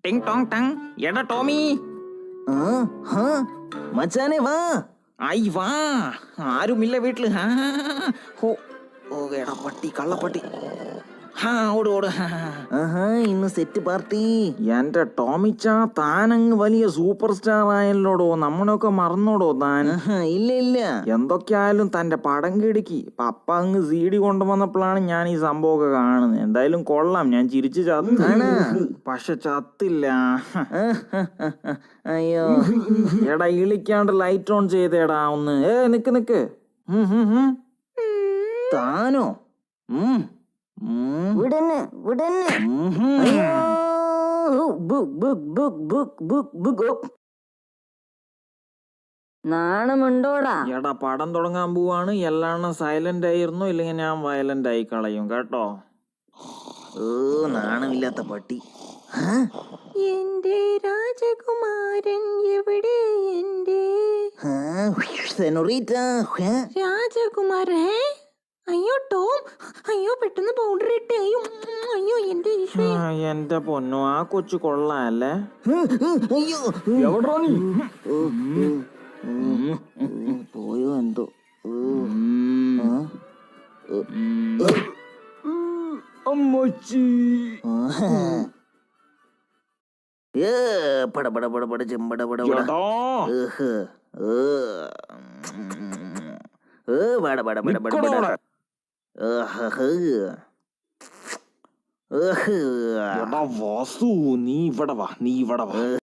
ടിങ് Tong tongue. എടാ ടോമി, മച്ചാനെ വാ. ആയി വാ. ആരുമില്ല വീട്ടില്. ഹോ, ഓ എടാ പട്ടി, കള്ളപ്പട്ടി. ഓട് ഓട്. ഇന്ന് സെറ്റ് പാർട്ടി. എന്റെ ടോമിച്ച, താനങ്ങ് വലിയ സൂപ്പർ സ്റ്റാർ ആയല്ലോടോ. നമ്മളൊക്കെ മറന്നോടോ താൻ? ഇല്ല ഇല്ല. എന്തൊക്കെയായാലും തന്റെ പടം കിടുക്കി. പപ്പ അങ്ങ് CD കൊണ്ടുവന്നപ്പോഴാണ് ഞാൻ ഈ സംഭവമൊക്കെ കാണുന്നത്. എന്തായാലും കൊള്ളാം. ഞാൻ ചിരിച്ചു ചത്താണ്, പക്ഷെ ചത്തില്ല. അയ്യോ. എടാ ഇളിക്കാണ്ട് ലൈറ്റ് ഓൺ ചെയ്തേടാ ഒന്ന്. നിക്ക്. താനോ? വിടന്നെ. നാണമുണ്ടോടാ? എടാ പടം തുടങ്ങാൻ പോവാണ്. എല്ലാം സൈലന്റ് ആയിരുന്നു, ഇല്ലെങ്കിൽ ഞാൻ വയലന്റ് ആയി കളയും കേട്ടോ. നാണമില്ലാത്ത പട്ടി. എന്റെ രാജകുമാരൻ എവിടെ? എന്റെ രാജകുമാരൻ. അയ്യോ ടോം, അയ്യോ പെട്ടെന്ന് പൗഡർ ഇട്ട്. അയ്യോ എന്റെ ഈശോ. എന്റെ പൊന്നോ, ആ കൊച്ചു കൊള്ളാല്ലേ. അയ്യോ എവിടാ നീ? പോയോ എന്തോ. അമ്മച്ചി. പടപടപടപട ചെമ്പടപട. വാസു, നീ ഇവിടെ വാ.